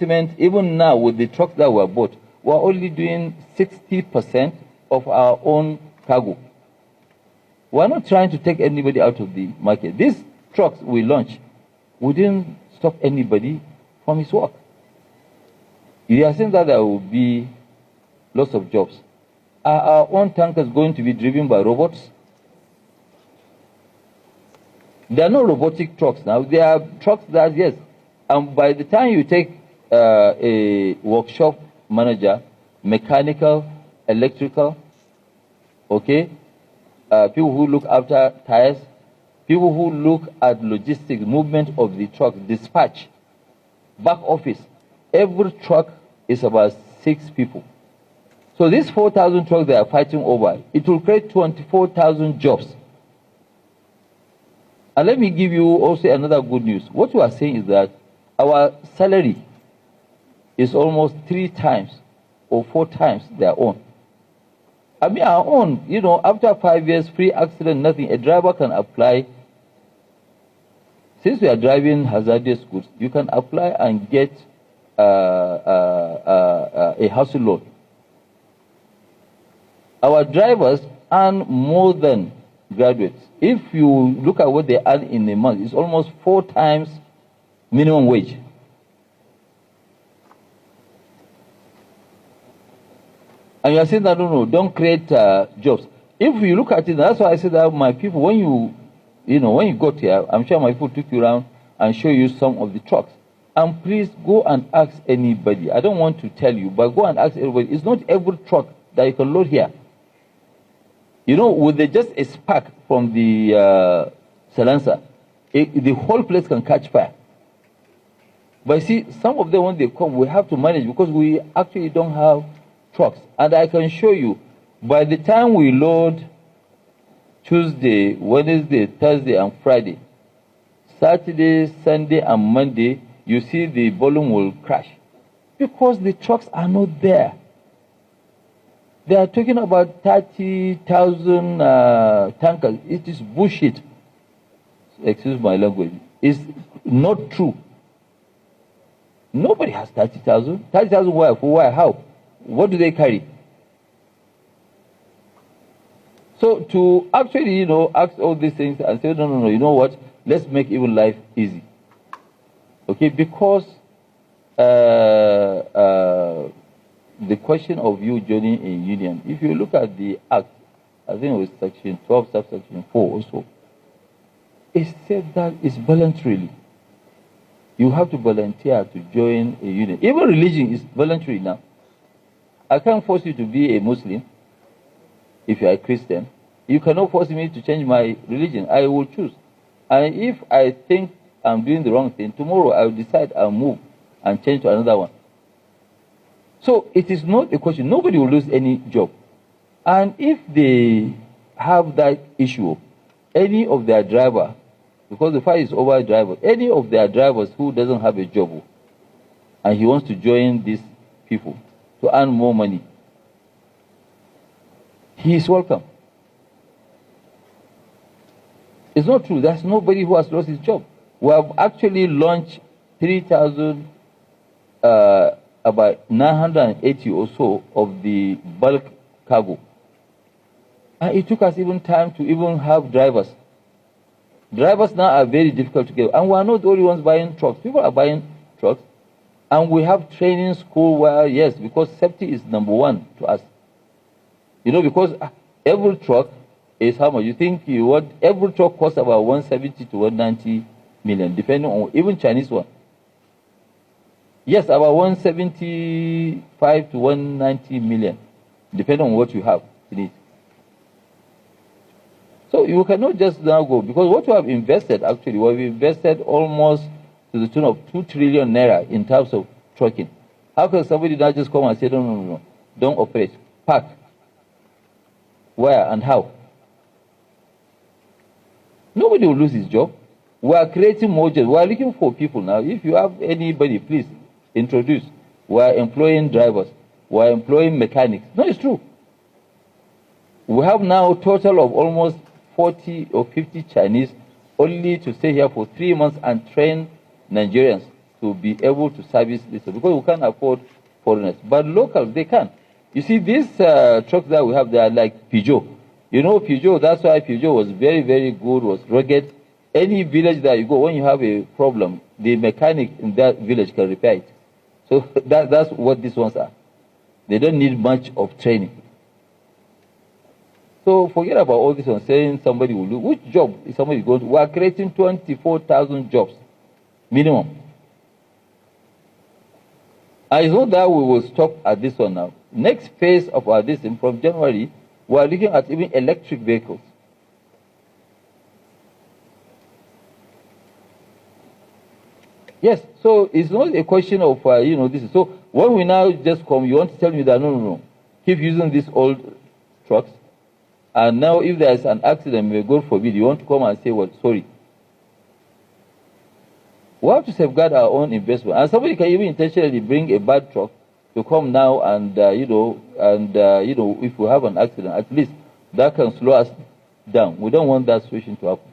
Even now with the trucks that were bought, we're only doing 60% of our own cargo. We're not trying to take anybody out of the market. These trucks we launched, we didn't stop anybody from his work. You are saying that there will be lots of jobs. Are our own tankers going to be driven by robots? There are no robotic trucks now. There are trucks that, yes, and by the time you take a workshop manager, mechanical, electrical, okay, people who look after tires, people who look at logistics, movement of the truck, dispatch, back office, every truck is about 6 people. So these 4,000 trucks they are fighting over, it will create 24,000 jobs. And let me give you also another good news. What we are saying is that our salary is almost 3 times or 4 times their own. I mean, our own, you know, after 5 years, free accident, nothing, a driver can apply. Since we are driving hazardous goods, you can apply and get a housing loan. Our drivers earn more than graduates. If you look at what they earn in a month, it's almost 4 times minimum wage. And you are saying that, no, don't create jobs. If you look at it, that's why I said that my people, when you got here, I'm sure my people took you around and show you some of the trucks. And please go and ask anybody. I don't want to tell you, but go and ask everybody. It's not every truck that you can load here. You know, with just a spark from the silencer, the whole place can catch fire. But see, some of them, when they come, we have to manage because we actually don't have trucks. And I can show you, by the time we load Tuesday, Wednesday, Thursday, and Friday, Saturday, Sunday, and Monday, you see the volume will crash because the trucks are not there. They are talking about 30,000 tankers. It is bullshit. Excuse my language. It's not true. Nobody has 30,000. 30,000 why? For why? How? What do they carry? So to actually, ask all these things and say, no, you know what? Let's make even life easy. Okay, because the question of you joining a union, if you look at the act, I think it was section 12, subsection 4 also, it said that it's voluntarily. You have to volunteer to join a union. Even religion is voluntary now. I can't force you to be a Muslim if you are a Christian. You cannot force me to change my religion. I will choose. And if I think I'm doing the wrong thing, tomorrow I will decide I'll move and change to another one. So it is not a question. Nobody will lose any job. And if they have that issue, any of their driver, because the fight is over drivers, any of their drivers who doesn't have a job and he wants to join these people to earn more money, he is welcome. It's not true. There's nobody who has lost his job. We have actually launched 3,000, about 980 or so of the bulk cargo. And it took us even time to even have drivers. Drivers now are very difficult to get. And we are not the only ones buying trucks. People are buying trucks. And we have training school where, yes, because safety is number 1 to us. Because every truck is how much? You think every truck costs about 170 to 190 million, depending on even Chinese one. Yes, about 175 to 190 million, depending on what you have in it. So you cannot just now go, because what you have invested, actually, we have invested almost to the tune of 2 trillion naira in terms of trucking. How can somebody now just come and say, no, don't operate, park? Where and how? Nobody will lose his job. We are creating more jobs. We are looking for people now. If you have anybody, please introduce. We are employing drivers. We are employing mechanics. No, it's true. We have now a total of almost 40 or 50 Chinese only to stay here for 3 months and train Nigerians to be able to service this, because we can't afford foreigners. But locals, they can. You see, these trucks that we have, they are like Peugeot. You know Peugeot, that's why Peugeot was very, very good, was rugged. Any village that you go, when you have a problem, the mechanic in that village can repair it. So that's what these ones are. They don't need much of training. So forget about all this one, saying somebody will do. Which job is somebody going to? We are creating 24,000 jobs, minimum. And it's not that we will stop at this one now. Next phase of our this from January, we are looking at even electric vehicles. Yes, so it's not a question of, this. So when we now just come, you want to tell me that, no, keep using these old trucks. And now if there is an accident, may God forbid, you want to come and say, well, sorry. We have to safeguard our own investment. And somebody can even intentionally bring a bad truck to come now and, if we have an accident, at least that can slow us down. We don't want that situation to happen.